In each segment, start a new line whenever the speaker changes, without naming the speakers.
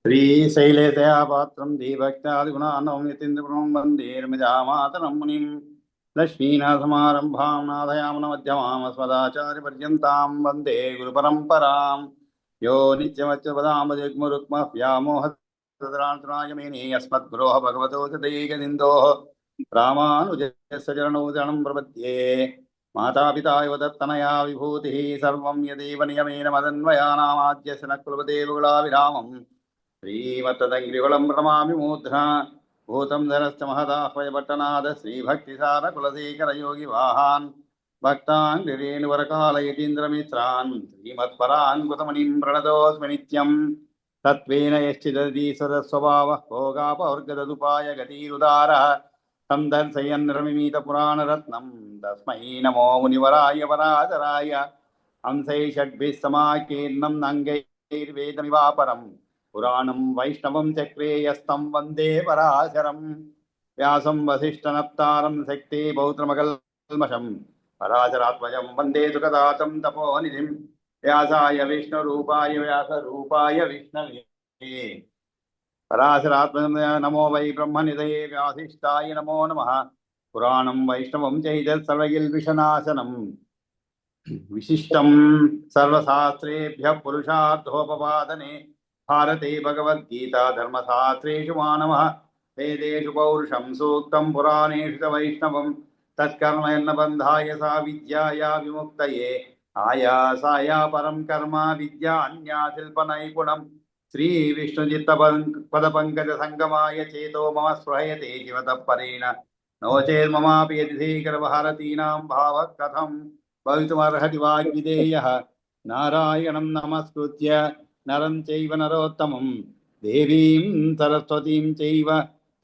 श्रीशैलेशया पात्रं धीभक्त्यादिगुणानं यतीन्द्रगुणं वन्दे रमजामातरं मुनिं लक्ष्मीनाथसमारम्भां नाथयामुनमध्यमामस्मदाचार्यपर्यन्तां वन्दे गुरुपरम्परां यो नित्यमच्युतपदाम्बुजग्मुरुक्मव्यामोहतराय मेने अस्मद्गुरोः भगवतो दयैकसिन्धोः रामानुजस्य चरणौ शरणं प्रपद्ये मातापिता युवदत्तनया विभूतिः सर्वं यदेव नियमेन मदन्वयानामाद्यस्य न कुलपते गुलाविरामम् श्रीमत्तदङ्घ्रिकुलं प्रणमामि मूर्ध्ना भूतं धनश्च महदाह्वयपट्टनाद श्रीभक्तिसारकुलशेखरयोगिवाहान् भक्ताङ्घ्रिरेणुवरकालयतीन्द्रमित्रान् श्रीमत्परान् कृतमणिं प्रणतोऽस्मि नित्यं तत्त्वेन यश्चिदधि सदस्वभावः भोगापवर्गददुपाय गतिरुदारः तं दर्शयन् रमिमीतपुराणरत्नं तस्मै नमो मुनिवराय पराशराय हंसैः षड्भिः समाकीर्णं नङ्गैर्वेदमिवापरम् पुराणं वैष्णवं चक्रे यस्तं वन्दे पराशरं व्यासं वसिष्ठनप्तारं शक्ते पौत्रमकल्मषं पराशरात्मजं वन्दे सुखदातं तपोनिधिं व्यासाय विष्णुरूपाय व्यासरूपाय विष्णवे पराशरात्मजं नमो वै ब्रह्मनिधये व्यासिष्ठाय नमो नमः पुराणं वैष्णवं चैतत्सर्वगिल्बिषनाशनं विशिष्टं सर्वशास्त्रेभ्यः पुरुषार्थोपपादने भारते भगवद्गीता धर्मशास्त्रेषु मानवः वेदेषु पौरुषं सूक्तं पुराणेषु च वैष्णवं तत्कर्मयन्नबन्धाय सा विद्याया विमुक्तये आयासाय परं कर्म विद्या अन्या शिल्पनैपुणं श्रीविष्णुचित्तपदपङ्कजसङ्गमाय चेतो मम स्पृहयते शिवतः परेण नो चेन्ममापि यदि भारतीनां भावः कथं भवितुमर्हति वाग्विदेयः नारायणं नमस्कृत्य नरं चैव नरोत्तमं देवीं सरस्वतीं चैव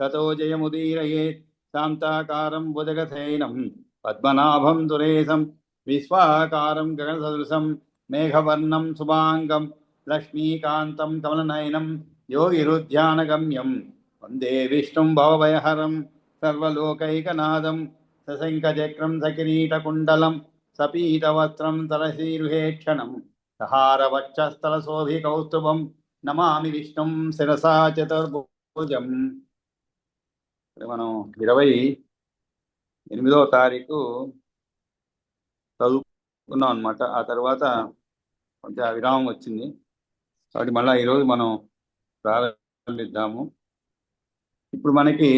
ततो जयमुदीरयेत् शान्ताकारं भुजगशयनं पद्मनाभं सुरेशं विश्वाकारं गगनसदृशं मेघवर्णं शुभाङ्गं लक्ष्मीकान्तं कमलनयनं योगिरुध्यानगम्यं वन्दे विष्णुं भवभयहरं सर्वलोकैकनाथं सशङ्खचक्रं सकिरीटकुण्डलं सपीतवस्त्रं तरसीरुहेक्षणं सहारवक्षस्थलशोभिकौस्तुभं नमामि विष्णुं శిరసా చతుర్భుజం. మనం 28వ తారీఖు చదువుకున్నాం అనమాట. ఆ తర్వాత కొంచెం విరామం వచ్చింది కాబట్టి మళ్ళీ ఈరోజు మనం ప్రారంభిద్దాము. ఇప్పుడు మనకి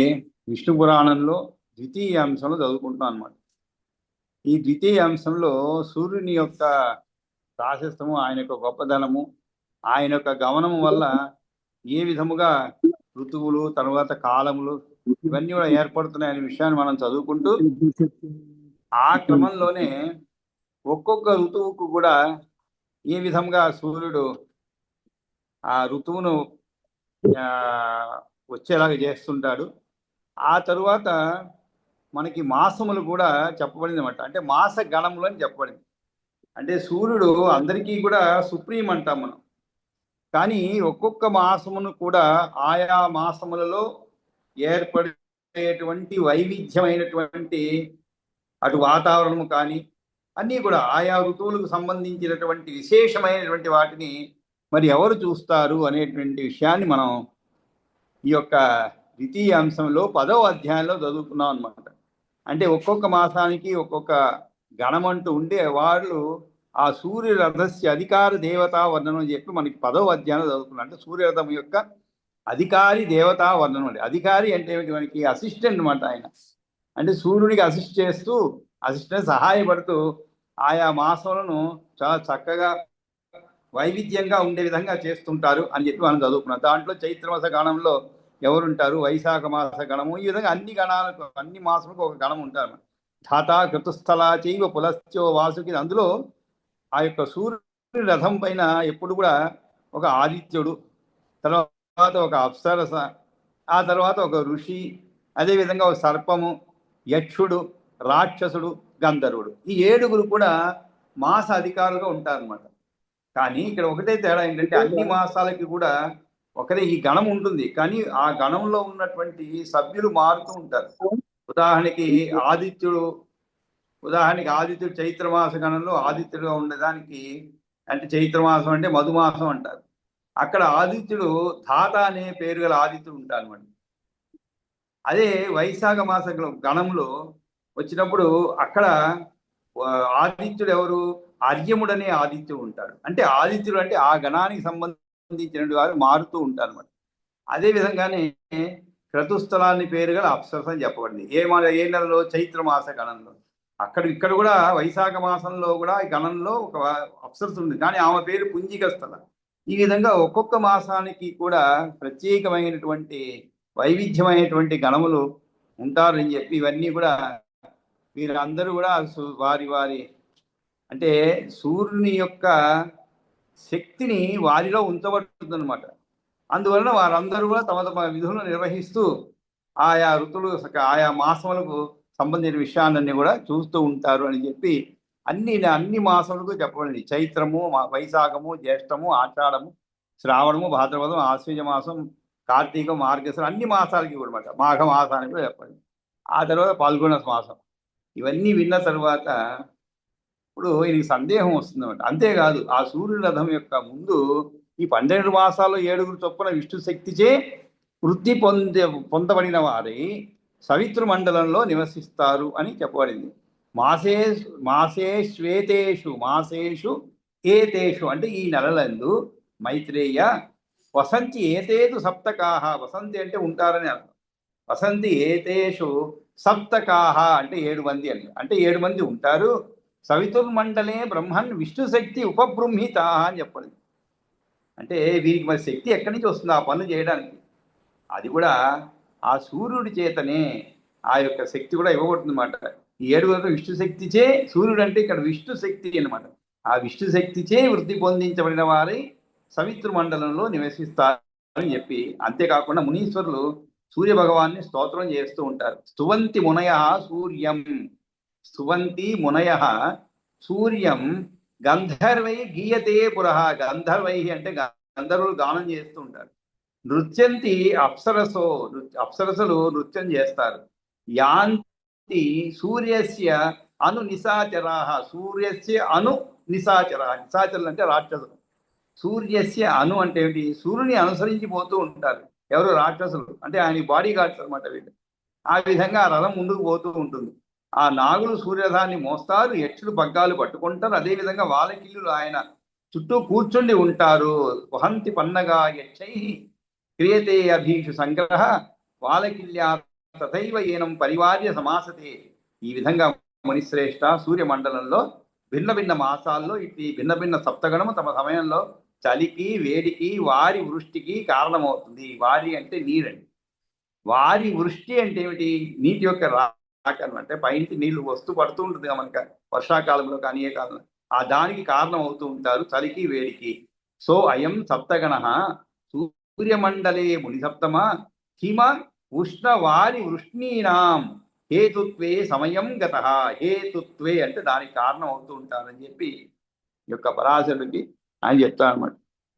విష్ణు పురాణంలో ద్వితీయ అంశంలో చదువుకుంటాం అనమాట. ఈ ద్వితీయ అంశంలో సూర్యుని యొక్క ప్రాశస్తము, ఆయన యొక్క గొప్పదనము, ఆయన యొక్క గమనము వల్ల ఏ విధముగా ఋతువులు తర్వాత కాలములు ఇవన్నీ కూడా ఏర్పడుతున్నాయనే విషయాన్ని మనం చదువుకుంటూ ఆ క్రమంలోనే ఒక్కొక్క ఋతువుకు కూడా ఏ విధంగా సూర్యుడు ఆ ఋతువును వచ్చేలాగా చేస్తుంటాడు. ఆ తరువాత మనకి మాసములు కూడా చెప్పబడింది అనమాట. అంటే మాస గణములు అని చెప్పబడింది. అంటే సూర్యుడు అందరికీ కూడా సుప్రీం అంటాం మనం. కానీ ఒక్కొక్క మాసమును కూడా ఆయా మాసములలో ఏర్పడేటువంటి వైవిధ్యమైనటువంటి అటు వాతావరణము కానీ అన్నీ కూడా ఆయా ఋతువులకు సంబంధించినటువంటి విశేషమైనటువంటి వాటిని మరి ఎవరు చూస్తారు అనేటువంటి విషయాన్ని మనం ఈ యొక్క ద్వితీయ అంశంలో 10వ అధ్యాయంలో చదువుకున్నాం అనమాట. అంటే ఒక్కొక్క మాసానికి ఒక్కొక్క గణమంటూ ఉండే వాళ్ళు ఆ సూర్యరథస్య అధికార దేవతా వర్ణనం అని చెప్పి మనకి 10వ అధ్యాయంలో చదువుకున్నాం. అంటే సూర్యరథం యొక్క అధికారి దేవతా వర్ణనం అండి. అధికారి అంటే మనకి అసిస్టెంట్ అనమాట. ఆయన అంటే సూర్యుడికి అసిస్ట్ చేస్తూ, అసిస్టెంట్ సహాయపడుతూ ఆయా మాసాలను చాలా చక్కగా వైవిధ్యంగా ఉండే విధంగా చేస్తుంటారు అని చెప్పి మనం చదువుకున్నాం. దాంట్లో చైత్రమాస గణంలో ఎవరుంటారు, వైశాఖ మాస గణము, ఈ విధంగా అన్ని గణాలకు అన్ని మాసాలకు ఒక గణం ఉంటారు. ధాతా కృతుస్థల చైవ పులశ్చో వాసుకి. అందులో ఆ యొక్క సూర్యుడి రథం పైన ఎప్పుడు కూడా ఒక ఆదిత్యుడు, తర్వాత ఒక అప్సరస, ఆ తర్వాత ఒక ఋషి, అదేవిధంగా ఒక సర్పము, యక్షుడు, రాక్షసుడు, గంధర్వుడు, ఈ 7గురు కూడా మాస అధికారులుగా ఉంటారన్నమాట. కానీ ఇక్కడ ఒకటే తేడా ఏంటంటే అన్ని మాసాలకి కూడా ఒకరే ఈ గణం ఉంటుంది, కానీ ఆ గణంలో ఉన్నటువంటి సభ్యులు మారుతూ ఉంటారు. ఉదాహరణకి ఆదిత్యుడు చైత్రమాస గణంలో ఆదిత్యుడుగా ఉండేదానికి, అంటే చైత్రమాసం అంటే మధుమాసం అంటారు. అక్కడ ఆదిత్యుడు ధాత అనే పేరు గల ఆదిత్యుడు ఉంటాడు అనమాట. అదే వైశాఖ మాస గణంలో వచ్చినప్పుడు అక్కడ ఆదిత్యుడు ఎవరు? అర్యముడనే ఆదిత్యుడు ఉంటాడు. అంటే ఆదిత్యుడు అంటే ఆ గణానికి సంబంధించిన వారు మారుతూ ఉంటారు అనమాట. అదే విధంగానే క్రతుస్థలాన్ని పేరు గల అప్సరస అని చెప్పబడింది. ఏ నెలలో? చైత్ర మాస గణంలో. ఇక్కడ కూడా వైశాఖ మాసంలో కూడా ఈ గణంలో ఒక అప్సరస ఉంది, కానీ ఆమె పేరు పుంజిక స్థల. ఈ విధంగా ఒక్కొక్క మాసానికి కూడా ప్రత్యేకమైనటువంటి వైవిధ్యమైనటువంటి గణములు ఉంటారని చెప్పి ఇవన్నీ కూడా వీరందరూ కూడా వారి వారి అంటే సూర్యుని యొక్క శక్తిని వారిలో ఉంచబడుతుంది అనమాట. అందువలన వారందరూ కూడా తమ తమ విధులను నిర్వహిస్తూ ఆయా ఋతువులు ఆయా మాసములకు సంబంధించిన విషయాలన్నీ కూడా చూస్తూ ఉంటారు అని చెప్పి అన్ని మాసములకు చెప్పబడింది. చైత్రము, వైశాఖము, జ్యేష్టము, ఆషాఢము, శ్రావణము, భాద్రపదం, ఆశ్వీజ మాసం, కార్తీకం, మార్గశిరం, అన్ని మాసాలకి కూడా అనమాట. మాఘ మాసానికి కూడా చెప్పండి. ఆ తర్వాత పాల్గొన మాసం. ఇవన్నీ విన్న తర్వాత ఇప్పుడు ఈయనకి సందేహం వస్తుందన్నమాట. అంతేకాదు ఆ సూర్యుని రథం యొక్క ముందు ఈ 12 మాసాల్లో 7 చొప్పున విష్ణు శక్తిచే వృద్ధి పొందబడిన వారి సవితృ మండలంలో నివసిస్తారు అని చెప్పబడింది. మాసేషు ఏతేషు అంటే ఈ నెలలందు మైత్రేయ వసంతి ఏతేదు సప్తకాహ. వసంతి అంటే ఉంటారని అర్థం. వసంతి ఏతేషు సప్తకాహ అంటే 7 మంది అని. అంటే 7 మంది ఉంటారు. సవితుర్మండలే బ్రహ్మన్ విష్ణు శక్తి ఉపబృంహిత అని చెప్పండి. అంటే వీరికి మరి శక్తి ఎక్కడి నుంచి వస్తుంది ఆ పనులు చేయడానికి? అది కూడా ఆ సూర్యుడి చేతనే ఆ యొక్క శక్తి కూడా ఇవ్వబడుతుంది అనమాట. ఈ 7 విష్ణు శక్తిచే, సూర్యుడు అంటే ఇక్కడ విష్ణు శక్తి అనమాట. ఆ విష్ణు శక్తిచే వృద్ధి పొందించబడిన వారి సవితృ మండలంలో నివసిస్తారని చెప్పి, అంతేకాకుండా మునీశ్వరులు సూర్య భగవాన్ని స్తోత్రం చేస్తూ ఉంటారు. స్తువంతి మునయ సూర్యం, స్తువంతి మునయ సూర్యం గంధర్వై గీయతే పురః. గంధర్వై అంటే గంధర్వులు గానం చేస్తూ ఉంటారు. నృత్యంతి అప్సరసలు నృత్యం చేస్తారు. యాంతి సూర్యస్య అను నిశాచరాః. సూర్యస్య అను నిశాచరాః. నిశాచరులు అంటే రాక్షసులు. సూర్యస్య అను అంటే ఏమిటి? సూర్యుని అనుసరించి పోతూ ఉంటారు. ఎవరు? రాక్షసులు. అంటే ఆయన బాడీ గార్డ్స్ అనమాట వీళ్ళు. ఆ విధంగా రథం ముందుకు పోతూ ఉంటుంది. ఆ నాగులు సూర్యరథాన్ని మోస్తారు, యక్షులు పగ్గాలు పట్టుకుంటారు. అదేవిధంగా వాలకిల్లులు ఆయన చుట్టూ కూర్చుండి ఉంటారు. వహంతి పన్నగా యక్షై క్రియతే అభీషు సంగ్రహ వాలకిల్యా తథైవ ఏనం పరివార్య సమాసతే. ఈ విధంగా మునిశ్రేష్ఠ సూర్యమండలంలో భిన్న భిన్న మాసాల్లో ఇటు భిన్న భిన్న సప్తగణము తమ సమయంలో చలికి, వేడికి, వారి వృష్టికి కారణమవుతుంది. వారి అంటే నీరండి. వారి వృష్టి అంటే ఏమిటి? నీటి యొక్క రాకను, అంటే పైనుంచి నీళ్లు వస్తూ పడుతూ ఉంటుంది మనకి వర్షాకాలంలో కానీ ఏ కాలంలో. ఆ దానికి కారణం అవుతూ ఉంటారు చలికి, వేడికి. సో అయం సప్తగణ సూర్యమండలే ముని సప్తమ హిమ ఉష్ణ వారి వృష్ణీనాం హేతుత్వే సమయం గత. హేతుత్వే అంటే దానికి కారణం అవుతూ ఉంటారని చెప్పి యొక్క పరాశరుడికి ఆయన చెప్తారనమాట.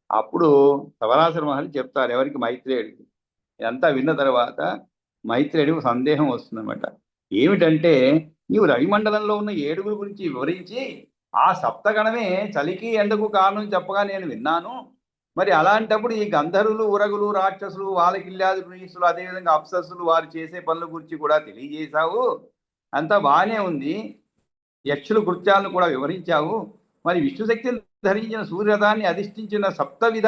అప్పుడు పరాశర మహర్షి చెప్తారు ఎవరికి? మైత్రేయుడికి. ఇదంతా విన్న తర్వాత మైత్రేయుడికి సందేహం వస్తుందన్నమాట. ఏమిటంటే, నీవు రవిమండలంలో ఉన్న 7 గురించి వివరించి ఆ సప్తగణమే చలికి ఎండకు కారణం చెప్పగా నేను విన్నాను. మరి అలాంటప్పుడు ఈ గంధర్వులు, ఉరగులు, రాక్షసులు, వాలకిల్లాది మునీసులు, అదేవిధంగా అప్సరసులు వారు చేసే పనుల గురించి కూడా తెలియజేశావు. అంతా బాగానే ఉంది. యక్షుల కృత్యాలను కూడా వివరించావు. మరి విష్ణుశక్తిని ధరించిన సూర్యరథాన్ని అధిష్ఠించిన సప్తవిధ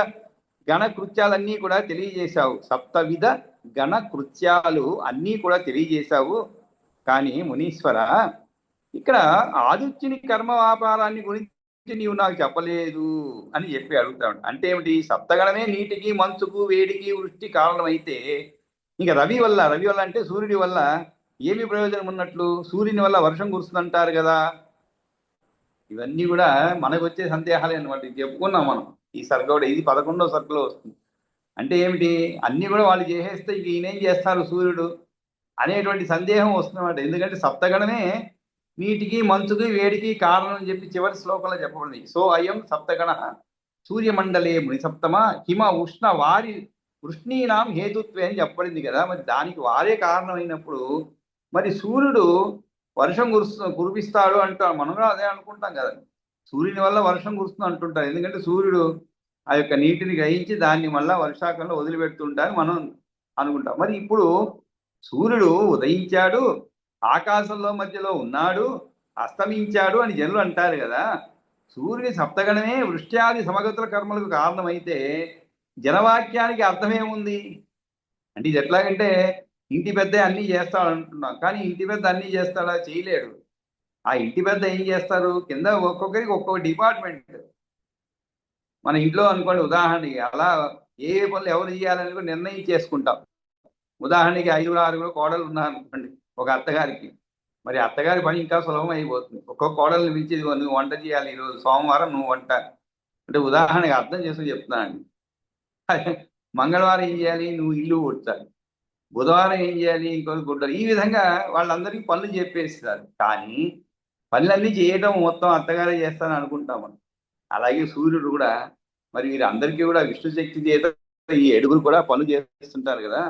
గణ కృత్యాలన్నీ కూడా తెలియజేశావు. సప్తవిధ గణ కృత్యాలు అన్నీ కూడా తెలియజేశావు. కానీ మునీశ్వర, ఇక్కడ ఆదిత్యుని కర్మ వ్యాపారాన్ని గురించి నీవు నాకు చెప్పలేదు అని చెప్పి అడుగుతాడు. అంటే ఏమిటి? సప్తగణమే నీటికి, మంచుకు, వేడికి, వృష్టి కారణమైతే ఇంకా రవి వల్ల అంటే సూర్యుడి వల్ల ఏమి ప్రయోజనం ఉన్నట్లు? సూర్యుని వల్ల వర్షం కురుస్తుందంటారు కదా. ఇవన్నీ కూడా మనకు వచ్చే సందేహాలే అనమాట. ఇది చెప్పుకున్నాం మనం ఈ సర్గ. ఇది 11వ సర్గలో వస్తుంది. అంటే ఏమిటి? అన్ని కూడా వాళ్ళు చేసేస్తే ఇక ఈయనేం చేస్తారు సూర్యుడు అనేటువంటి సందేహం వస్తుందన్నమాట. ఎందుకంటే సప్తగణమే నీటికి, మంచుకి, వేడికి కారణం అని చెప్పి చివరి శ్లోకంలో చెప్పబడింది. సో అయం సప్తగణ సూర్యమండలే ముని సప్తమ హిమ ఉష్ణ వారి వృష్ణీనాం హేతుత్వే అని చెప్పబడింది కదా. మరి దానికి వారే కారణమైనప్పుడు మరి సూర్యుడు వర్షం కురిపిస్తాడు అంటారు. మనం కూడా అదే అనుకుంటాం కదా, సూర్యుని వల్ల వర్షం కురుస్తుంది అంటుంటారు. ఎందుకంటే సూర్యుడు ఆ యొక్క నీటిని గ్రహించి దాన్ని మళ్ళా వర్షాకాలంలో వదిలిపెడుతుంటారు మనం అనుకుంటాం. మరి ఇప్పుడు సూర్యుడు ఉదయించాడు, ఆకాశంలో మధ్యలో ఉన్నాడు, అస్తమించాడు అని జనులు అంటారు కదా. సూర్యుని సప్తగణమే వృష్ట్యాది సమగతుల కర్మలకు కారణమైతే జనవాక్యానికి అర్థమేముంది అంటే, ఇది ఎట్లాగంటే ఇంటి పెద్ద అన్నీ చేస్తాడు అంటున్నాం, కానీ ఇంటి పెద్ద అన్నీ చేస్తాడా? చేయలేడు. ఆ ఇంటి పెద్ద ఏం చేస్తారు, కింద ఒక్కొక్కరికి ఒక్కొక్క డిపార్ట్మెంట్. మన ఇంట్లో అనుకోండి, ఉదాహరణకి అలా ఏ పనులు ఎవరు చేయాలని కూడా నిర్ణయం చేసుకుంటాం. ఉదాహరణకి 5, 6 కోడలు ఉన్నారనుకోండి ఒక అత్తగారికి, మరి అత్తగారి పని ఇంకా సులభం అయిపోతుంది. ఒక్కొక్క కోడల్ని పిలిచి "ఇదిగో నువ్వు వంట చేయాలి, ఈరోజు సోమవారం నువ్వు వంట" అంటే ఉదాహరణకి అర్థం చేసుకుని చెప్తున్నానండి. మంగళవారం ఏం చేయాలి, నువ్వు ఇల్లు ఊడ్చాలి. బుధవారం ఏం చేయాలి, ఇంకొకరు గుడ్డలు. ఈ విధంగా వాళ్ళందరికీ పనులు చెప్పేస్తారు. కానీ పనులన్నీ చేయడం మొత్తం అత్తగారే చేస్తానని అనుకుంటాం మనం. అలాగే సూర్యుడు కూడా, మరి వీరందరికీ కూడా విష్ణు శక్తి చేత ఈ 7 కూడా పనులు చేస్తుంటారు కదా.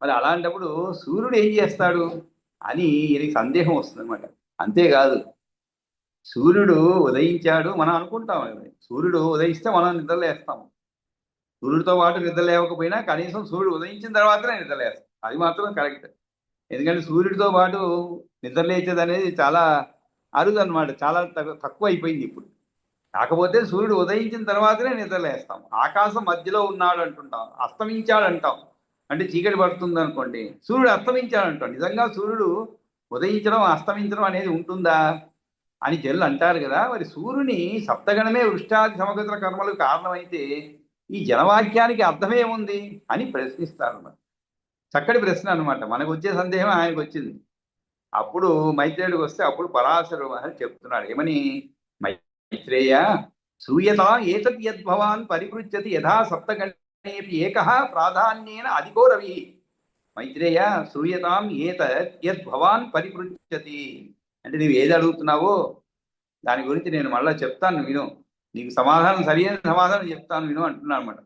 మరి అలాంటప్పుడు సూర్యుడు ఏం చేస్తాడు అని ఈయనకి సందేహం వస్తుంది అనమాట. అంతేకాదు, సూర్యుడు ఉదయించాడు మనం అనుకుంటాం. సూర్యుడు ఉదయిస్తే మనం నిద్రలేస్తాం. సూర్యుడితో పాటు నిద్ర లేవకపోయినా కనీసం సూర్యుడు ఉదయించిన తర్వాతనే నిద్ర లేస్తాం. అది మాత్రం కరెక్ట్. ఎందుకంటే సూర్యుడితో పాటు నిద్ర లేచేది అనేది చాలా అరుదు అనమాట. చాలా తక్కువ అయిపోయింది ఇప్పుడు. కాకపోతే సూర్యుడు ఉదయించిన తర్వాతనే నిద్రలేస్తాం. ఆకాశం మధ్యలో ఉన్నాడు అంటుంటాం, అస్తమించాడు అంటాం. అంటే చీకటి పడుతుంది అనుకోండి, సూర్యుడు అస్తమించాడు అంటాం. నిజంగా సూర్యుడు ఉదయించడం అస్తమించడం అనేది ఉంటుందా అని జనులు అంటారు కదా. మరి సూర్యుని సప్తగణమే వృష్టాది సమగతుల కర్మలకు కారణమైతే ఈ జనవాక్యానికి అర్థమేముంది అని ప్రశ్నిస్తారు అన్నమాట. చక్కటి ప్రశ్న అనమాట. మనకు వచ్చే సందేహం ఆయనకు వచ్చింది. అప్పుడు మైత్రేయుడికి వస్తే అప్పుడు పరాశర మహర్షి చెప్తున్నాడు ఏమని, మైత్రేయ సూయత ఏతద్ యద్భవాన్ పరిపృచ్యతి యథా సప్తగణేపి ఏకః ప్రాధాన్యేన అధికో రవి. మైత్రేయ సూయతాం ఏతద్ యద్భవాన్ పరిపృచ్యతి అంటే నువ్వు ఏది అడుగుతున్నావో దాని గురించి నేను మళ్ళీ చెప్తాను విను, నీకు సమాధానం సరైన సమాధానం చెప్తాను విను అంటున్నాను అనమాట.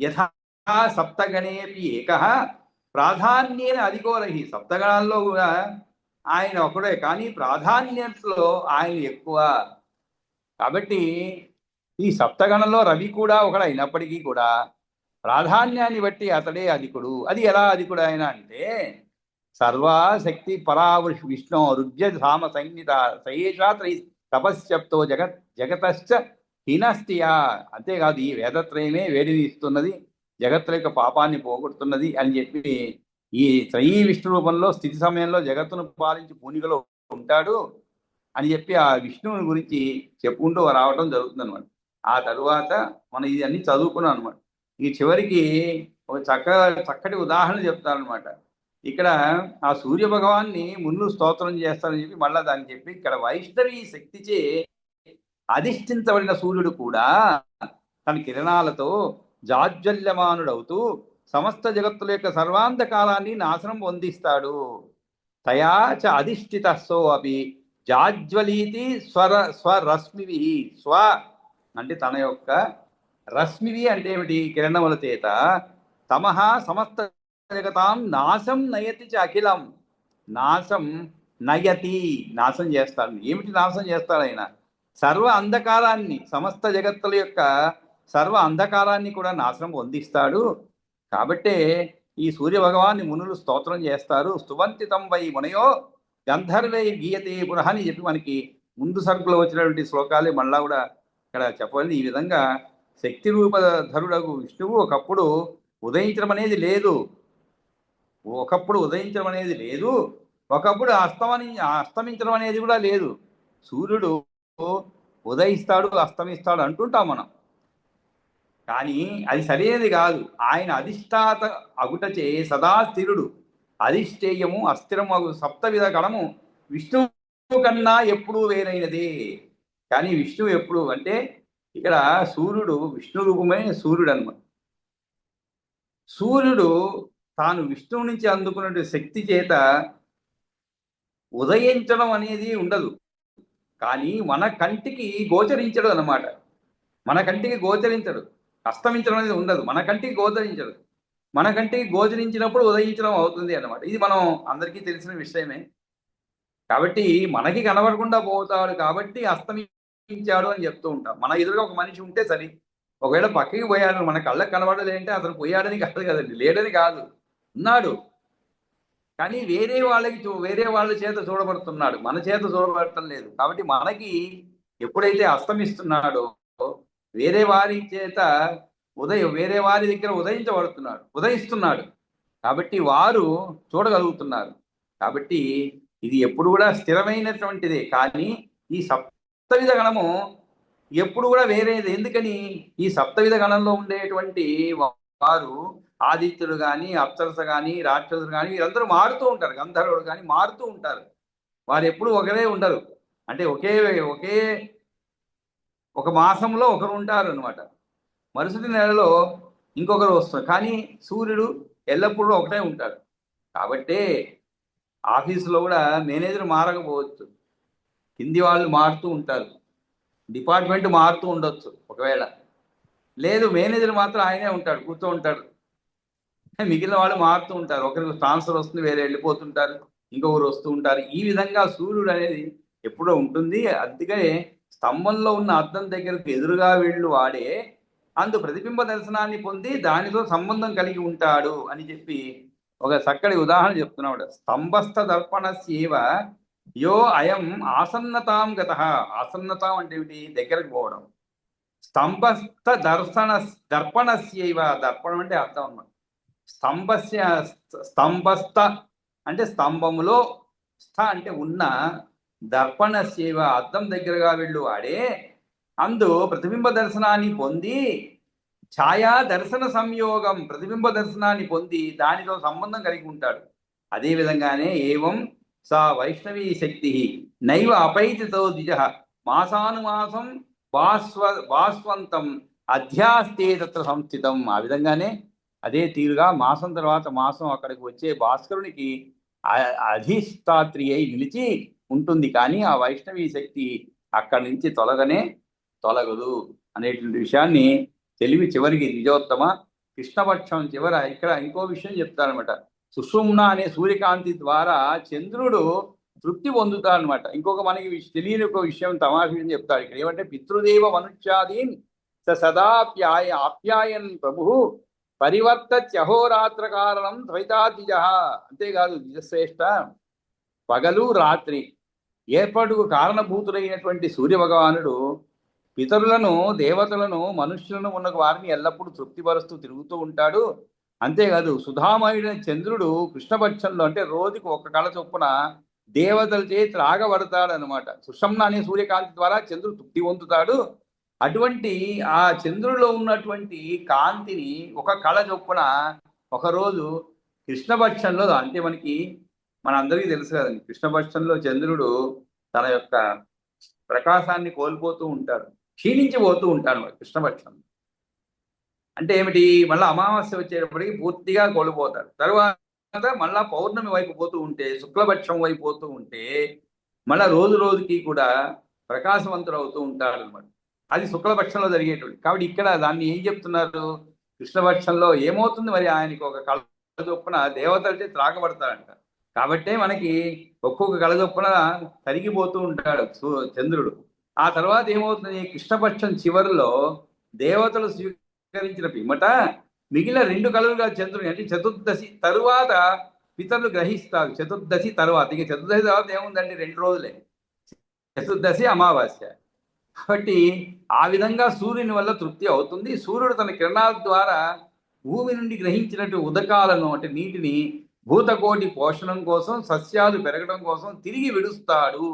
యథా సప్తగణేపి ఏకః ప్రాధాన్యేన అధికో రవి. సప్తగణాల్లో కూడా ఆయన ఒకడే, కానీ ప్రాధాన్యతలో ఆయన ఎక్కువ. కాబట్టి ఈ సప్తగణంలో రవి కూడా ఒకడు అయినప్పటికీ కూడా ప్రాధాన్యాన్ని బట్టి అతడే అధికుడు. అది ఎలా అధికుడు ఆయన అంటే, సర్వశక్తి పరావృష్ విష్ణు రుద్య సామ సంహిత సయేషాత్ర తపశ్శప్తో జగతశ్చ హీనస్తియా. అంతేకాదు, ఈ వేదత్రయమే వేడిని ఇస్తున్నది, జగత్తుల యొక్క పాపాన్ని పోగొడుతున్నది అని చెప్పి ఈ త్రయీ విష్ణు రూపంలో స్థితి సమయంలో జగత్తును పాలించి పూనికలో ఉంటాడు అని చెప్పి ఆ విష్ణువుని గురించి చెప్పుకుంటూ రావడం జరుగుతుంది అనమాట. ఆ తరువాత మనం ఇవన్నీ చదువుకున్నాం అనమాట. ఈ చివరికి ఒక చక్కటి ఉదాహరణ చెప్తారనమాట. ఇక్కడ ఆ సూర్య భగవాన్ని ముందు స్తోత్రం చేస్తారని చెప్పి మళ్ళా దాన్ని చెప్పి, ఇక్కడ వైష్ణవి శక్తిచే అధిష్ఠించబడిన సూర్యుడు కూడా తన కిరణాలతో జాజ్వల్యమానుడవుతూ సమస్త జగత్తుల యొక్క సర్వాంధకాలాన్ని నాశనం పొందిస్తాడు. తయా చ అధిష్ఠిత సో అపి జాజ్వలీతి స్వరశ్మివి. స్వ అంటే తన యొక్క, రశ్మివి అంటే ఏమిటి, కిరణముల చేత, తమహ సమస్త జగతాం నాశం నయతి చ అఖిలం. నాశం నయతి, నాశం చేస్తాడు. ఏమిటి నాశం చేస్తాడు ఆయన? సర్వ అంధకారాన్ని, సమస్త జగత్తుల యొక్క సర్వ అంధకారాన్ని కూడా నాశనం పొందిస్తాడు. కాబట్టే ఈ సూర్య భగవాన్ని మునులు స్తోత్రం చేస్తారు. స్తువంతితం వై మునయో గంధర్వై గీయతే పునః అని చెప్పి మనకి ముందు సరుకులో వచ్చినటువంటి శ్లోకాలే మళ్ళా కూడా ఇక్కడ చెప్పాలి. ఈ విధంగా శక్తి రూపధరుడగు విష్ణువు ఒకప్పుడు ఉదయించడం అనేది లేదు, ఒకప్పుడు అస్తమించడం అనేది కూడా లేదు. సూర్యుడు ఉదయిస్తాడు, అస్తమిస్తాడు అంటుంటాం మనం, కానీ అది సరైనది కాదు. ఆయన అధిష్టాత అగుటచే సదా స్థిరుడు. అధిష్ఠేయము అస్థిరము అగు సప్తవిధ గణము విష్ణువు కన్నా ఎప్పుడూ వేరైనది. కానీ విష్ణువు ఎప్పుడు అంటే, ఇక్కడ సూర్యుడు విష్ణు రూపమే సూర్యుడు అన్నమాట. సూర్యుడు తాను విష్ణువు నుంచి అందుకున్న శక్తి చేత ఉదయించడం అనేది ఉండదు, కానీ మన కంటికి గోచరించడు అన్నమాట. మన కంటికి గోచరించడు. అస్తమించడం అనేది ఉండదు, మన కంటికి గోచరించడు. మన కంటికి గోచరించినప్పుడు ఉదయించడం అవుతుంది అన్నమాట. ఇది మనం అందరికీ తెలిసిన విషయమే. కాబట్టి మనకి కనబడకుండా పోతాడు కాబట్టి అస్తమించాడు అని చెప్తూ ఉంటాం. మన ఎదురుగా ఒక మనిషి ఉంటే సరి, ఒకవేళ పక్కకి పోయాడు మన కళ్ళకి కనబడలేంటే అతను పోయాడని కాదు కదండి, లేడని కాదు, ఉన్నాడు. కానీ వేరే వాళ్ళ చేత చూడబడుతున్నాడు, మన చేత చూడబడటం లేదు. కాబట్టి మనకి ఎప్పుడైతే అస్తమిస్తున్నాడో వేరే వారి చేత వేరే వారి దగ్గర ఉదయిస్తున్నాడు. కాబట్టి వారు చూడగలుగుతున్నారు. కాబట్టి ఇది ఎప్పుడు కూడా స్థిరమైనటువంటిదే. కానీ ఈ సప్తవిధ గణము ఎప్పుడు కూడా వేరేది. ఎందుకని? ఈ సప్తవిధ గణంలో ఉండేటువంటి వారు ఆదిత్యులు కానీ, అప్సరస కానీ, రాక్షసులు కానీ, వీరందరూ మారుతూ ఉంటారు. గంధర్వులు కానీ మారుతూ ఉంటారు. వారు ఎప్పుడు ఒకరే ఉండరు. అంటే ఒకే ఒక మాసంలో ఒకరు ఉంటారు అనమాట. మరుసటి నెలలో ఇంకొకరు వస్తారు. కానీ సూర్యుడు ఎల్లప్పుడూ ఒకటే ఉంటాడు. కాబట్టే ఆఫీసులో కూడా మేనేజర్ మారకపోవచ్చు, కింది వాళ్ళు మారుతూ ఉంటారు, డిపార్ట్మెంట్ మారుతూ ఉండొచ్చు. ఒకవేళ లేదు, మేనేజర్ మాత్రం ఆయనే ఉంటాడు, కూర్చో ఉంటాడు. మిగిలిన వాళ్ళు మారుతూ ఉంటారు. ఒకరికి ట్రాన్స్ఫర్ వస్తుంది, వేరే వెళ్ళిపోతుంటారు, ఇంకొకరు వస్తూ ఉంటారు. ఈ విధంగా సూర్యుడు అనేది ఎప్పుడో ఉంటుంది. అందుకే స్తంభంలో ఉన్న అద్దం దగ్గరకు ఎదురుగా వీళ్ళు వాడే అందు ప్రతిబింబ దర్శనాన్ని పొంది దానితో సంబంధం కలిగి ఉంటాడు అని చెప్పి ఒక చక్కటి ఉదాహరణ చెప్తున్నాడు. స్తంభస్థ దర్పణస్యేవ యో అయం ఆసన్నతాం గత. ఆసన్నతాం అంటే ఏమిటి? దగ్గరకు పోవడం. స్తంభస్థ దర్పణస్యైవ, దర్పణం అంటే అర్థం అన్నమాట. స్తంభస్థ అంటే స్తంభములో, స్థ అంటే ఉన్న, దర్పణస్యైవ అద్దం దగ్గరగా వెళ్ళు వాడే అందు ప్రతిబింబ దర్శనాన్ని పొంది ఛాయా దర్శన సంయోగం, ప్రతిబింబ దర్శనాన్ని పొంది దానితో సంబంధం కలిగి ఉంటాడు. అదే విధంగానే ఏవం సా వైష్ణవీ శక్తి నైవ అపైతితో ద్విజ మాసానుమాసం భాస్వంతం అధ్యాస్తే తత్ర సంస్థితం. ఆ విధంగానే అదే తీరుగా మాసం తర్వాత మాసం అక్కడికి వచ్చే భాస్కరునికి అధిష్టాత్రి అయి నిలిచి ఉంటుంది. కానీ ఆ వైష్ణవీ శక్తి అక్కడి నుంచి తొలగదు అనేటువంటి విషయాన్ని తెలివి చివరికి నిజోత్తమ కృష్ణపక్షం చివర ఇక్కడ ఇంకో విషయం చెప్తారనమాట. సుషుమ్న అనే సూర్యకాంతి ద్వారా చంద్రుడు తృప్తి పొందుతాడనమాట. ఇంకొక మనకి తెలియని ఒక విషయం, తమాష విషయం చెప్తాడు ఇక్కడ. ఏమంటే పితృదేవ మనుష్యాదీన్ ఆప్యాయన్ ప్రభు పరివర్త్యహోరాత్ర కారణం ద్వైతాదిజ. అంతేకాదు, ద్విజశ్రేష్ఠ పగలు రాత్రి ఏర్పాటుకు కారణభూతుడైనటువంటి సూర్యభగవానుడు పితరులను, దేవతలను, మనుష్యులను ఉన్న వారిని ఎల్లప్పుడూ తృప్తిపరుస్తూ తిరుగుతూ ఉంటాడు. అంతేకాదు సుధామయుడైన చంద్రుడు కృష్ణపక్షంలో అంటే రోజుకు ఒక కళ చొప్పున దేవతల చేతి త్రాగబడతాడు అనమాట. సుషమ్న అనే సూర్యకాంతి ద్వారా చంద్రుడు తృప్తి పొందుతాడు. అటువంటి ఆ చంద్రుడిలో ఉన్నటువంటి కాంతిని ఒక కళ చొప్పున ఒకరోజు కృష్ణపక్షంలో, అంటే మనందరికీ తెలుసు కదండి, కృష్ణపక్షంలో చంద్రుడు తన యొక్క ప్రకాశాన్ని కోల్పోతూ ఉంటాడు, క్షీణించిపోతూ ఉంటాడు కృష్ణపక్షం. అంటే ఏమిటి? మళ్ళీ అమావాస్య వచ్చేటప్పటికి పూర్తిగా కోల్పోతాడు. తర్వాత మళ్ళా పౌర్ణమి వైపు పోతూ ఉంటే, శుక్లపక్షం వైపు పోతూ ఉంటే మళ్ళా రోజు రోజుకి కూడా ప్రకాశవంతుడు అవుతూ ఉంటాడు అనమాట. అది శుక్లపక్షంలో జరిగేటువంటి. కాబట్టి ఇక్కడ దాన్ని ఏం చెప్తున్నారు? కృష్ణపక్షంలో ఏమవుతుంది మరి? ఆయనకి ఒక కళ చొప్పున దేవతలచే త్రాగబడతాడంట. కాబట్టే మనకి ఒక్కొక్క కళ చొప్పున కరిగిపోతూ ఉంటాడు చంద్రుడు. ఆ తర్వాత ఏమవుతుంది? కృష్ణపక్షం చివరిలో దేవతలు స్వీకరించిన పిమ్మట మిగిలిన 2 కళలుగా చంద్రుని, అంటే చతుర్దశి తరువాత పితరులు గ్రహిస్తారు. చతుర్దశి తర్వాత, ఇక చతుర్దశి తర్వాత ఏముందండి? 2 రోజులే, చతుర్దశి అమావాస్య. కాబట్టి ఆ విధంగా సూర్యుని వల్ల తృప్తి అవుతుంది. సూర్యుడు తన కిరణాల ద్వారా భూమి నుండి గ్రహించినట్టు ఉదకాలను, అంటే నీటిని భూతకోటి పోషణం కోసం, సస్యాలు పెరగడం కోసం తిరిగి విడుస్తాడు.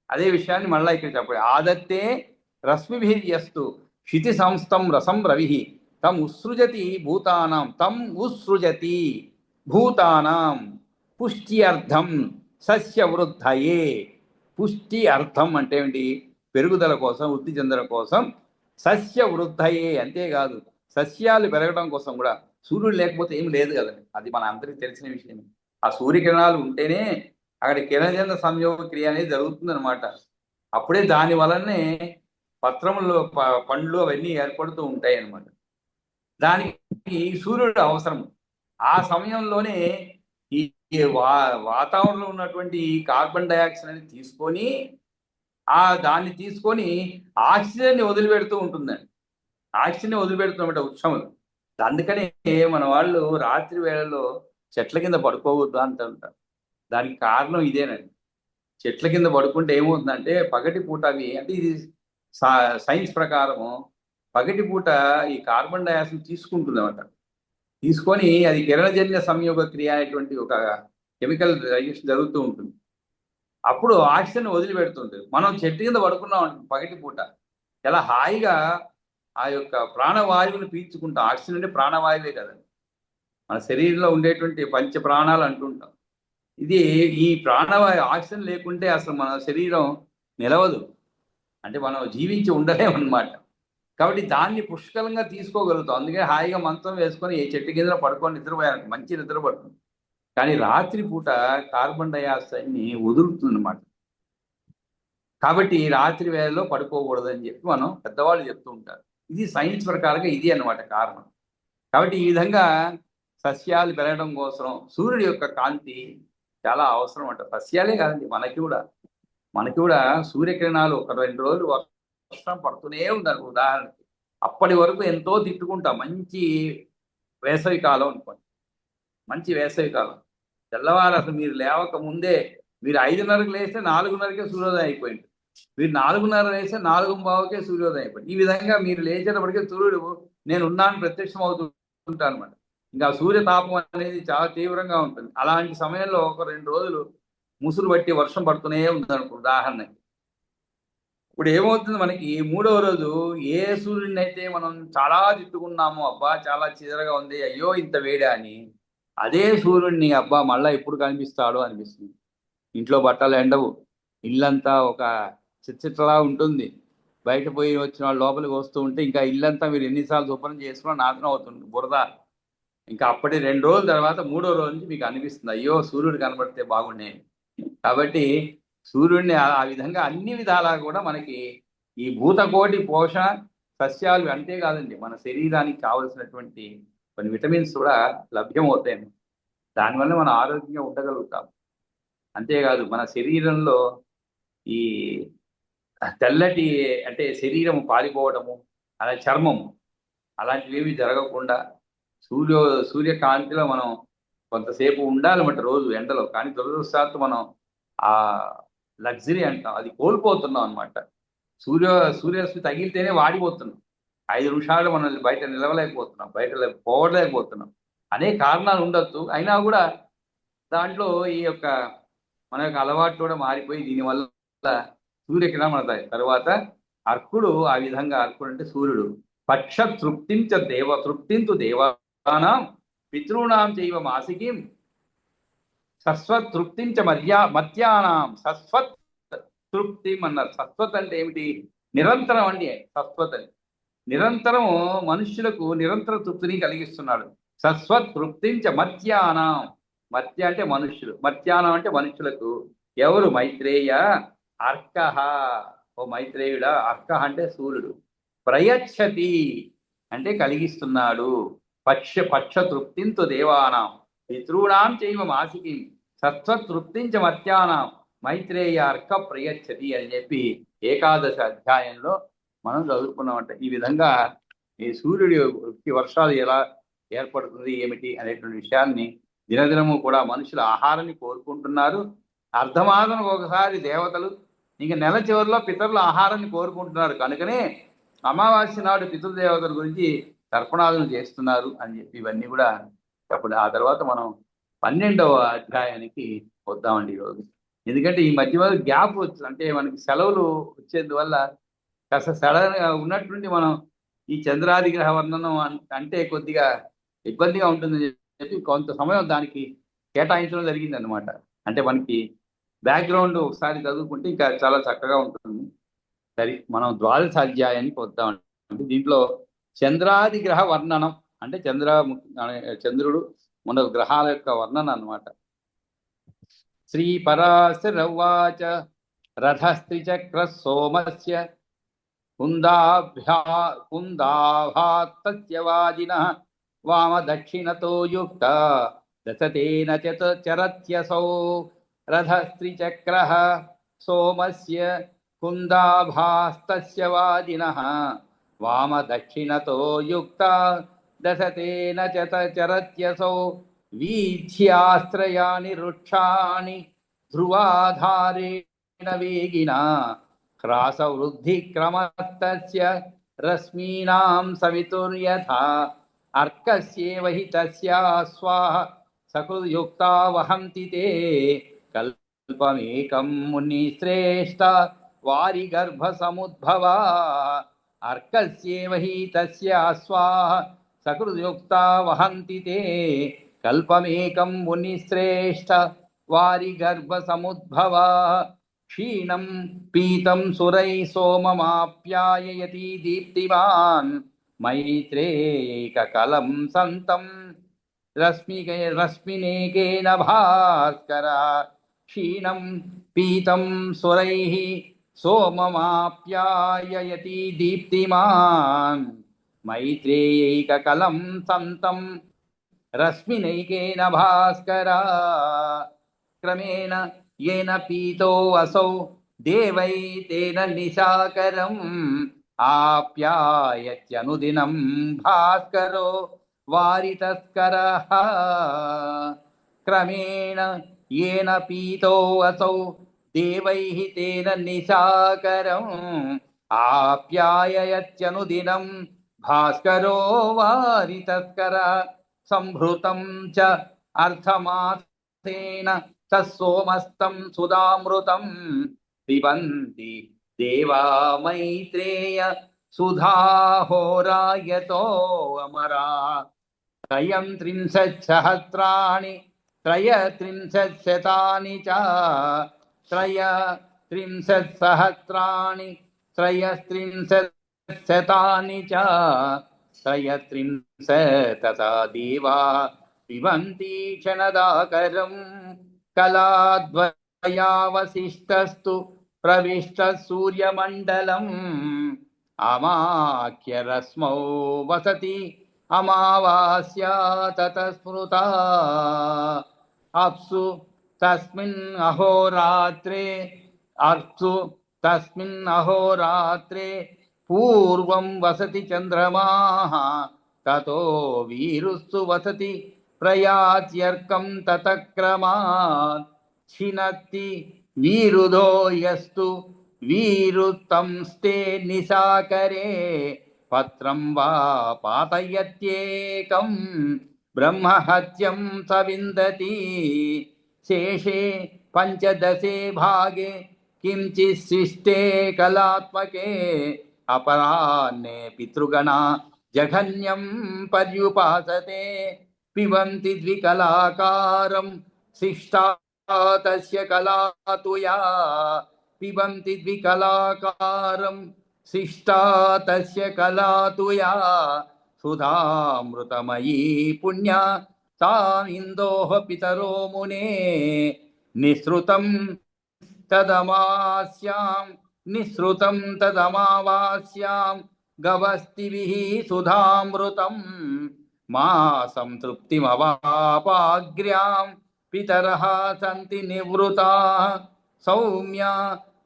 అదే విషయాన్ని మళ్ళా ఇక్కడ చెప్పాడు. ఆదత్తే రశ్మిభిర్యస్తు క్షితి సంస్థం రసం రవి తం ఉత్సృజతి భూతానాం పుష్టి అర్థం సస్య వృద్ధయే. పుష్టి అర్థం అంటే ఏంటి? పెరుగుదల కోసం, వృద్ధి చెందడం కోసం. సస్య వృద్ధయే, అంతేకాదు సస్యాలు పెరగడం కోసం కూడా. సూర్యుడు లేకపోతే ఏమి లేదు కదండి, అది మన అందరికీ తెలిసిన విషయం. ఆ సూర్యకిరణాలు ఉంటేనే అక్కడ కిరణజన సంయోగ క్రియ అనేది జరుగుతుంది అనమాట. అప్పుడే దాని వలనే పత్రములు, పండ్లు అవన్నీ ఏర్పడుతూ ఉంటాయి అన్నమాట. దానికి సూర్యుడు అవసరం. ఆ సమయంలోనే ఈ వాతావరణంలో ఉన్నటువంటి కార్బన్ డైఆక్సైడ్ అనేది తీసుకొని దాన్ని తీసుకొని ఆక్సిజన్ని వదిలిపెడుతూ ఉంటుందండి. ఆక్సిజన్ వదిలిపెడుతున్నమాట వృక్షములు. అందుకనే మన వాళ్ళు రాత్రి వేళల్లో చెట్ల కింద పడుకోవద్దు అంటుంటారు. దానికి కారణం ఇదేనండి. చెట్ల కింద పడుకుంటే ఏమవుతుందంటే పగటి పూట అవి అంటే ఇది సైన్స్ ప్రకారము పగటి పూట ఈ కార్బన్ డైఆక్సైడ్ తీసుకుంటుంది అనమాట. తీసుకొని అది కిరణజన్య సంయోగ క్రియ అనేటువంటి ఒక కెమికల్ రియాక్షన్ జరుగుతూ ఉంటుంది. అప్పుడు ఆక్సిజన్ వదిలిపెడుతుంటుంది. మనం చెట్టు కింద పడుకున్నాం పగటి పూట చాలా హాయిగా ఆ యొక్క ప్రాణవాయువుని పీల్చుకుంటాం. ఆక్సిజన్ అంటే ప్రాణవాయువే కదండి. మన శరీరంలో ఉండేటువంటి పంచ ప్రాణాలు అంటుంటాం. ఇది ఈ ప్రాణవాయు ఆక్సిజన్ లేకుంటే అసలు మన శరీరం నిలవదు. అంటే మనం జీవించి ఉండలేమన్నమాట. కాబట్టి దాన్ని పుష్కలంగా తీసుకోగలుగుతాం. అందుకే హాయిగా మంచం వేసుకొని ఏ చెట్టు కింద పడుకొని నిద్రపోయాను, మంచి నిద్ర పడుతుంది. కానీ రాత్రి పూట కార్బన్ డైఆక్సైడ్ని వదులుతుందన్నమాట. కాబట్టి రాత్రి వేళలో పడుకోకూడదని చెప్పి మనం పెద్దవాళ్ళు చెప్తూ ఉంటారు. ఇది సైన్స్ ప్రకారంగా ఇది అన్నమాట కారణం. కాబట్టి ఈ విధంగా సస్యాలు పెరగడం కోసం సూర్యుడి యొక్క కాంతి చాలా అవసరం అంట. సస్యాలే కాదండి, మనకి కూడా సూర్యకిరణాలు ఒక 2 రోజులు వర్షం పడుతూనే ఉండాలి. ఉదాహరణకి అప్పటి వరకు ఎంతో తిట్టుకుంటాం. మంచి వేసవి కాలం అనుకోండి, మంచి వేసవి కాలం. తెల్లవారు అసలు మీరు లేవక ముందే మీరు 5:30కి లేస్తే 4:30కే సూర్యోదయం అయిపోయింది. మీరు 4:30 లేస్తే 4:15కే సూర్యోదయం అయిపోయింది. ఈ విధంగా మీరు లేచేటప్పటికే సూర్యుడు నేను ఉన్నాను ప్రత్యక్షం అవుతుంటాను అనమాట. ఇంకా సూర్య తాపం అనేది చాలా తీవ్రంగా ఉంటుంది. అలాంటి సమయంలో ఒక 2 రోజులు ముసురు బట్టి వర్షం పడుతూనే ఉందనుకో ఉదాహరణకి. ఇప్పుడు ఏమవుతుంది మనకి 3వ రోజు ఏ సూర్యుడిని అయితే మనం చాలా తిట్టుకున్నామో, అబ్బా చాలా చీదరగా ఉంది, అయ్యో ఇంత వేడా అని, అదే సూర్యుడిని అబ్బా మళ్ళా ఎప్పుడు కనిపిస్తాడో అనిపిస్తుంది. ఇంట్లో బట్టలు ఎండవు, ఇల్లంతా ఒక చిట్చిట్లా ఉంటుంది. బయట పోయి వచ్చిన వాళ్ళు లోపలికి వస్తూ ఉంటే ఇంకా ఇల్లంతా మీరు ఎన్నిసార్లు శుభ్రం చేసుకున్నా నాశనం అవుతుంది, బురద. ఇంకా అప్పటి 2 రోజుల తర్వాత 3వ రోజు నుంచి మీకు అనిపిస్తుంది అయ్యో సూర్యుడు కనబడితే బాగుండే. కాబట్టి సూర్యుడిని ఆ విధంగా అన్ని విధాలా కూడా మనకి ఈ భూతకోటి పోషణ సస్యాలు అంతేకాదండి, మన శరీరానికి కావలసినటువంటి కొన్ని విటమిన్స్ కూడా లభ్యమవుతాయి. దానివల్ల మనం ఆరోగ్యంగా ఉండగలుగుతాం. అంతేకాదు మన శరీరంలో ఈ తెల్లటి అంటే శరీరం పాలిపోవడము, అలా చర్మము అలాంటివి ఏవి జరగకుండా సూర్యకాంతిలో మనం కొంతసేపు ఉండాలన్నమాట రోజు ఎండలో. కానీ దురదృష్టవశాత్తు మనం ఆ లగ్జరీ అంటాం అది కోల్పోతున్నాం అనమాట. సూర్యరశ్మి తగిలితేనే వాడిపోతున్నాం. 5 నిమిషాలు మనం బయట నిలవలేకపోతున్నాం, బయట పోవలేకపోతున్నాం. అనేక కారణాలు ఉండొచ్చు. అయినా కూడా దాంట్లో ఈ యొక్క మన యొక్క అలవాటు కూడా మారిపోయి దీనివల్ల సూర్యకిరణం పడతాయి. తర్వాత అర్కుడు ఆ విధంగా, అర్కుడు అంటే సూర్యుడు పక్ష తృప్తింతు దేవానాం పితॄణాం చైవ మాసికీం సస్వత్ తృప్తించ మత్యానాం సస్వత్ తృప్తి అన్నారు. సస్వత్ అంటే ఏమిటి? నిరంతరం అండి. సస్వత్ అని నిరంతరం మనుష్యులకు నిరంతర తృప్తిని కలిగిస్తున్నాడు. సస్వత్ తృప్తించ మత్యానాం, మత్య అంటే మనుష్యులు, మత్యానం అంటే మనుష్యులకు. ఎవరు? మైత్రేయ అర్కః, ఓ మైత్రేయుడా, అర్కః అంటే సూర్యుడు, ప్రయచ్చతి అంటే కలిగిస్తున్నాడు. పక్ష తృప్తింతు దేవానాం పితॄణాం చైవ మాసికీం సత్వత్ తృప్తించ మత్యానాం మైత్రేయ అర్క ప్రయచ్చతి అని చెప్పి 11వ అధ్యాయంలో మనం చదువుకున్నామంట. ఈ విధంగా ఈ సూర్యుడికి వర్షాలు ఎలా ఏర్పడుతుంది ఏమిటి అనేటువంటి విషయాన్ని దినదినము కూడా మనుషుల ఆహారాన్ని కోరుకుంటున్నారు. అర్ధమాసనకు ఒకసారి దేవతలు, ఇంక నెల చివరిలో పితరుల ఆహారాన్ని కోరుకుంటున్నారు. కనుకనే అమావాస్య నాడు పితృదేవతల గురించి తర్పణాలను చేస్తున్నారు అని చెప్పి ఇవన్నీ కూడా అప్పుడు ఆ తర్వాత మనం 12వ అధ్యాయానికి వద్దామండి ఈరోజు. ఎందుకంటే ఈ మధ్య గ్యాప్ అంటే మనకి సెలవులు వచ్చేందువల్ల కాస్త సడన్గా ఉన్నట్టుండి మనం ఈ చంద్రాది గ్రహ వర్ణనం అంటే కొద్దిగా ఇబ్బందిగా ఉంటుందని చెప్పి కొంత సమయం దానికి కేటాయించడం జరిగింది అనమాట. అంటే మనకి బ్యాక్గ్రౌండ్ ఒకసారి చదువుకుంటే ఇంకా చాలా చక్కగా ఉంటుంది. సరే, మనం 12వ అధ్యాయానికి వద్దామండి. దీంట్లో చంద్రాది గ్రహ వర్ణనం అంటే చంద్రుడు మన గ్రహాల యొక్క వర్ణన అన్నమాట. శ్రీ పరాశరవాచ రథస్త్రిచక్ర సోమస్య కుందాభాత్తస్యవాదినః వామ దక్షిణతో యుక్త దశతేన చరత్యసౌ రథస్త్రిచక్రః సోమస్య కుందాభాస్తస్య వాదినః వామదక్షిణతో యుక్త దశతేన చరత్యసౌ వీథ్యాస్త్రయాని వృక్షాణి ధ్రువాధారేణ వేగినా హ్రాసవృద్ధిక్రమస్తస్య రశ్మీనాం సవితుర్యథా అర్కస్యేవ హి తస్యా స్వాహ సకృద్యుక్తా వహంతి తే కల్పమేకం మునిశ్రేష్ఠ వారి గర్భసముద్భవా అర్కస్యేవ హి తస్యా స్వాహ సకృద్యుక్తా వహంతి తే కల్పమేకం మునిశ్రేష్ఠ వారి గర్భసముద్భవా క్షీణం పీతం సురై సోమమాప్యాయయతి దీప్తిమాన్ మైత్రేయైకకలం సంతం రశ్మినేకేన భాస్కర క్షీణం పీతం సురైః సోమమాప్యాయయతి దీప్తిమాన్ మైత్రేయైకకలం సంతం రశ్మినైకేన భాస్కర క్రమేణ येन पीतो असौ देवै तेन निशाकरम् आप्यायत्यनुदिनं भास्करो वारितस्करः क्रमेण येन पीतो असौ देवैः तेन निशाकरम् आप्यायत्यनुदिनं भास्करो वारितस्करः संभृतं च अर्थमासेन तत्सोमस्तं सुधामृतं पिबन्ति देवा मैत्रेय सुधाहोरायतो अमरा त्रयं त्रिंशत्सहस्राणि त्रयस्त्रिंशत्शतानि च त्रयस्त्रिंशत्सहस्राणि त्रयस्त्रिंशत्शतानि च त्रयस्त्रिंशतता देवा पिबन्ति क्षणदाकरम् कलाद्वयावशिष्टस्तु प्रविष्टः सूर्यमण्डलम् अमाख्यरश्मौ वसति अमावास्या ततः स्मृता अप्सु तस्मिन् अहोरात्रे पूर्वं वसति चन्द्रमाः ततो वीरुस्तु वसति प्रयात्यर्कं ततक्रमात् छिनत्ति वीरुधो यस्तु वीरुत्तंस्ते निशाकरे पत्रं वा पातयत्येकं ब्रह्महत्यं स विन्दति शेषे पञ्चदशे भागे किञ्चित् शिष्टे कलात्मके अपराह्ने पितृगणा जघन्यं पर्युपासते पिबन्ति द्विकलाकारं शिष्टा तस्य कलातुया पिबन्ति द्विकलाकारं शिष्टा तस्य कलातुया सुधामृतमयी पुण्या तामिन्दोः पितरो मुने निःसृतं तदमावास्यां गवस्तिभिः सुधामृतम् मा संतृप्तिमवापाग्र्यां पितरः सन्ति निवृताः सौम्या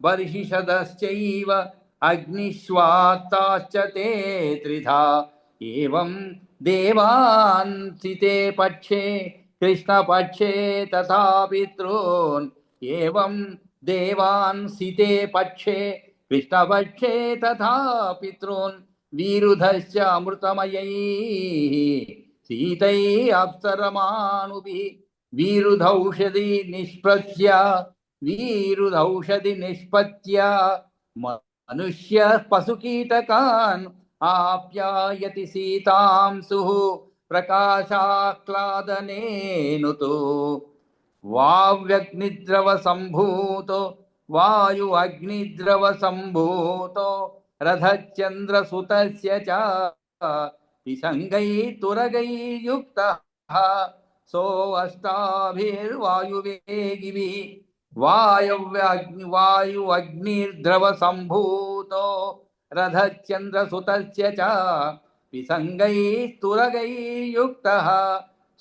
बर्हिषदश्चैव अग्निश्वात्ताश्च ते त्रिधा एवं देवांसिते पक्षे कृष्णपक्षे तथा पितॄन् एवं देवांसिते पक्षे कृष्णपक्षे तथा पितॄन् वीरुधश्च अमृतमयैः सीतैः अप्सरमानुभिः वीरुधौषधि निष्पत्य मनुष्य पशुकीटकान् आप्यायति सीतांसुः प्रकाशाह्लादनेनुतु वाव्यग्निद्रवसम्भूतो वायु अग्निद्रवसम्भूतो रथश्चन्द्रसुतस्य च विसङ्गैः तुरगैर्युक्तः सोऽष्टाभिर्वायुवेगिभिः वायु अग्निर्द्रवसम्भूतो रथश्चन्द्रसुतस्य च विसङ्गैः तुरगैर्युक्तः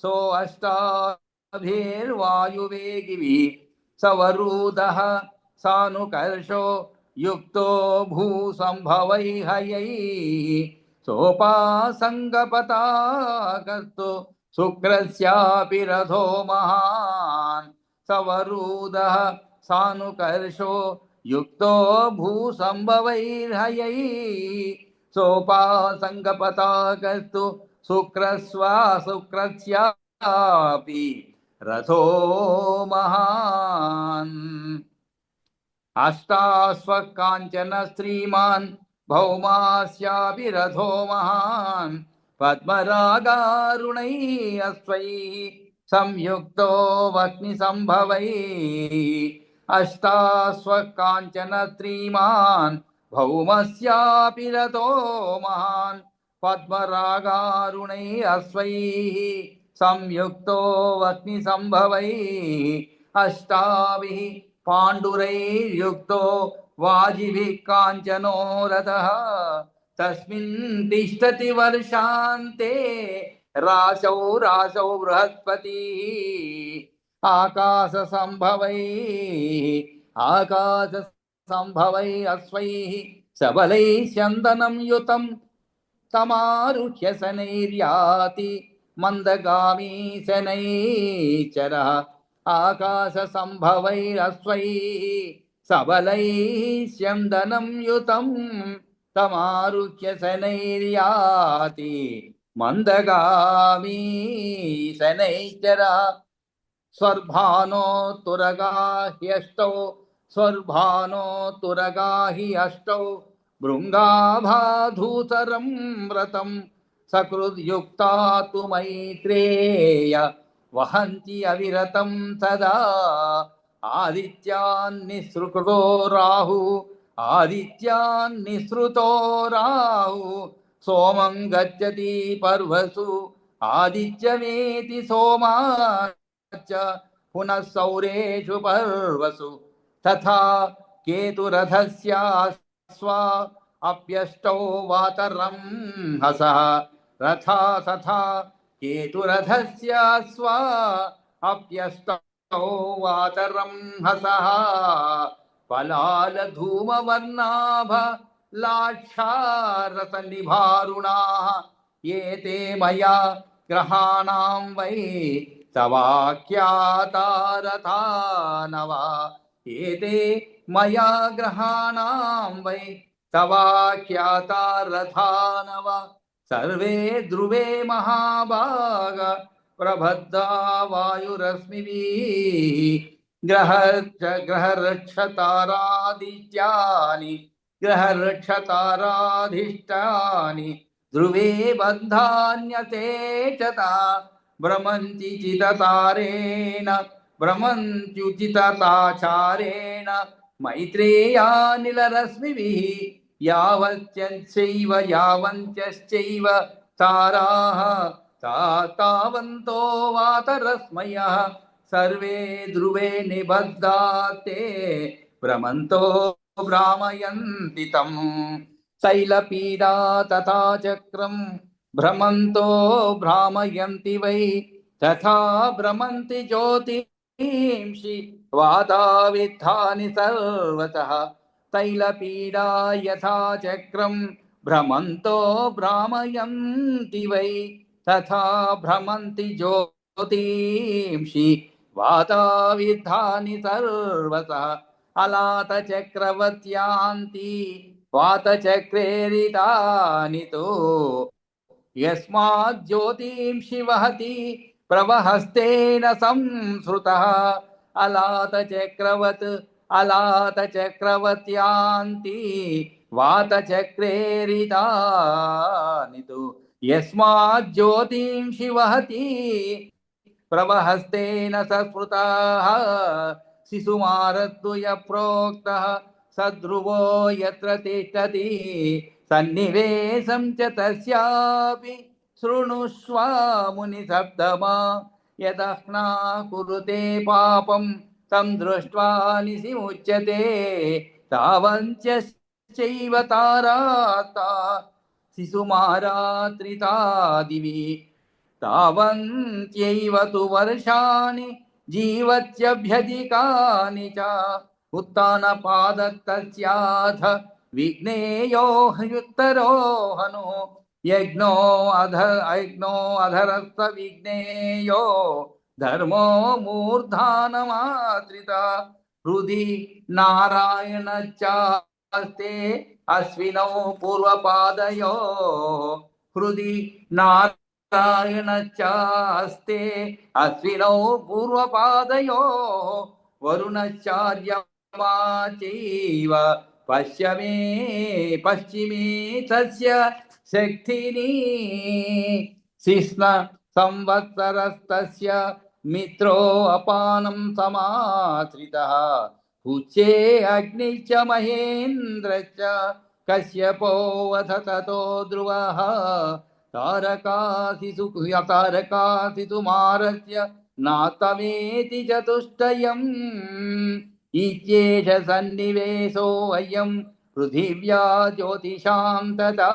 सोऽष्टाभिर्वायुवेगिभिः सवरूधः सानुकर्षो युक्तो भूसंभवैर्हयैः सोपासङ्गपताकस्तु शुक्रस्यापि रथो महान् सवरूदः सानुकर्षो युक्तो भूसंभवैर्हयैः सोपासङ्गपताकस्तु शुक्रस्यापि रथो महान् अष्टास्वकाञ्चन श्रीमान् भौमास्यापि रथो महान् पद्मरागारुणैः अस्वैः संयुक्तो वह्निसम्भवैः अष्टास्वकाञ्चन श्रीमान् भौमस्यापि रथो महान् पद्मरागारुणैः अस्वैः संयुक्तो वह्निसम्भवैः अष्टाभिः पाण्डुरैर्युक्तो वाजिभिः काञ्चनो रथः तस्मिन् तिष्ठति वर्षान्ते राशौ राशौ बृहस्पतिः आकाशसम्भवैः अश्वैः सबलैः स्यन्दनं युतं तमारुह्य शनैर्याति मन्दगामी शनैश्चरः आकाशसम्भवैरश्वैः सबलैः स्यन्दनं युतं तमारुह्य शनैर्याति मन्दगामी शनैश्चरः स्वर्भानो तुरगा हि अष्टौ भृङ्गाभाधूतरं व्रतं सकृद्युक्ता तु मैत्रेय वहन्ति अविरतं सदा आदित्यान्निसृतो राहु सोमं गच्छति पर्वसु आदित्यमेति सोमाच्च पुनः सौरेषु पर्वसु तथा केतुरथस्याश्वा अप्यष्टौ वातरं हसः तथा केतुरथस्याश्वा अप्यष्टौ वातरं हसः पलालधूमवर्णाभ लाक्षारसनिभारुणाः एते मया ग्रहाणां वै तवाख्याता रथानव एते मया ग्रहाणां वै तवाख्याता रथानव सर्वे ध्रुवे महाभाग प्रबद्धा वायुरश्मिभिः ग्रहरक्षताराधिष्ठानि ध्रुवे बन्धान्यतेचता भ्रमन्त्युचितताचारेण मैत्रेयानिलरश्मिभिः यावन्त्यश्चैव ताराः तावन्तो वातरश्मयः सर्वे ध्रुवे निबद्धाते भ्रमन्तो भ्रामयन्ति तम् शैलपीडा तथा चक्रं भ्रमन्तो भ्रामयन्ति वै तथा भ्रमन्ति ज्योतिंषि वातावित्थानि सर्वतः तैलपीडा यथा चक्रं भ्रमन्तो भ्रामयन्ति वै तथा भ्रमन्ति ज्योतिंषि वातावित्थानि सर्वतः अलातचक्रवत्यान्ति वातचक्रेरितानि तु यस्मात् ज्योतिंषि वहति प्रवहस्तेन संसृतः अलातचक्रवत्यान्ति वातचक्रेरितानि तु यस्मात् ज्योतिंषि वहति प्रवहस्तेन संस्मृतः शिशुमारद्दुय प्रोक्तः सद्ध्रुवो यत्र तिष्ठति सन्निवेशं च तस्यापि शृणुष्व मुनिसप्तमा यदह्ना कुरुते पापं तं दृष्ट्वा निशिमुच्यते तावञ्चैव ताराता शिशुमारात्रिता दिवि तावन्त्यैव तु वर्षाणि जीवत्यभ्यधिकानि च उत्तानपादत्तस्याथ विघ्नेयो युत्तरो हनु यज्ञो अधरस्थ विघ्नेयो धर्मो मूर्धानमाश्रिता हृदि नारायणश्चास्ते अश्विनौ पूर्वपादयो हृदि नारायणश्चास्ते अश्विनौ पूर्वपादयो वरुणश्चार्यमा चैव पश्चिमे तस्य शक्तिनी शिष्ण संवत्सरस्तस्य मित्रो अपानं समाश्रितः उच्चे अग्निश्च महेन्द्रश्च कश्यपोऽथ ततो ध्रुवः तारकासितु मारस्य नातमेति चतुष्टयम् इत्येष सन्निवेशोऽयं पृथिव्या ज्योतिषां तथा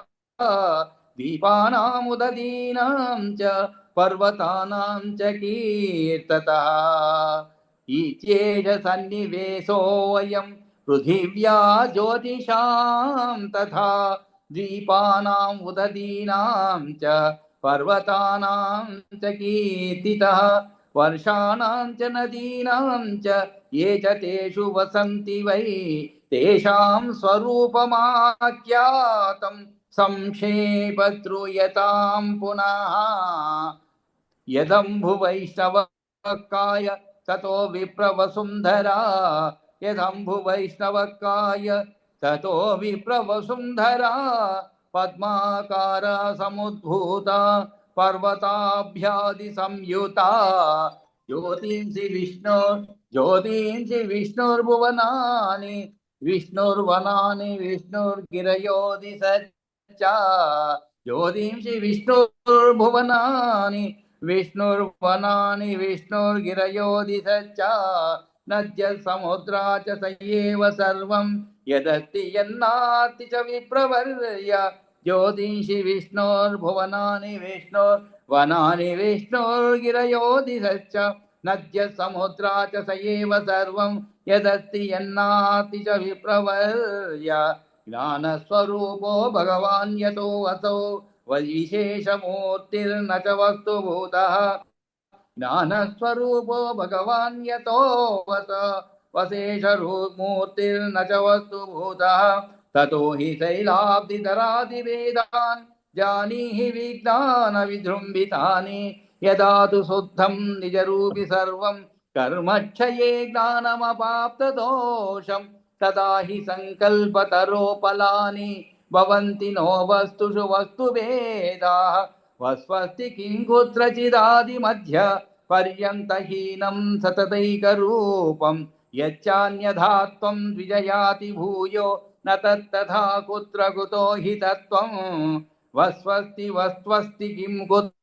दीपानामुददीनां च पर्वतानां च कीर्ततः इत्येष सन्निवेशोऽयं पृथिव्या ज्योतिषां तथा द्वीपानाम् उददीनां च पर्वतानां च कीर्तितः वर्षाणां च नदीनां च ये च तेषु वसन्ति वै तेषां स्वरूपमाख्यातं संक्षेपत्रूयतां पुनः यदम्भुवैष्णवकाय ततो विप्रवसुन्धरा यदम्भुवैष्णवकाय ततो विप्रवसुन्धरा पद्माकारा समुद्भूता पर्वताभ्यादिसंयुता ज्योतिंसि विष्णुर्भुवनानि विष्णुर्गिरयोदिसच्च ज्योतिंसि विष्णुर्भुवनानि विष्णुर्गिरयोदिसच्च नद्य समुद्रा च स एव सर्वं यदस्ति यन्नास्ति च विप्रवर्य ज्योतिंषि विष्णुर्भुवनानि विष्णुर्गिरयोदिसच्च नद्य समुद्रा च स एव सर्वं यदस्ति यन्नास्ति च विप्रवर्य ज्ञानस्वरूपो भगवान् यतो असौ विशेषमूर्तिर्न च वस्तुभूतः ज्ञानस्वरूपो भगवान् यतो वशेषमूर्तिर्न च वस्तुभूतः ततो हि शैलाब्धिधरादिवेदान् जानीहि विज्ञानविजृम्भितानि यदा तु शुद्धं निजरूपि सर्वं कर्मक्षये ज्ञानमपाप्तदोषं तदा हि सङ्कल्पतरोपलानि भवन्ति नो वस्तुषु वस्तुभेदाः वस्वस्ति किं कुत्रचिदादिमध्य पर्यन्तहीनं सततैकरूपं यच्चान्यथा त्वं द्विजयाति भूयो न तत्तथा कुत्र कुतो हि तत्त्वं वस्वस्ति किं कुत्र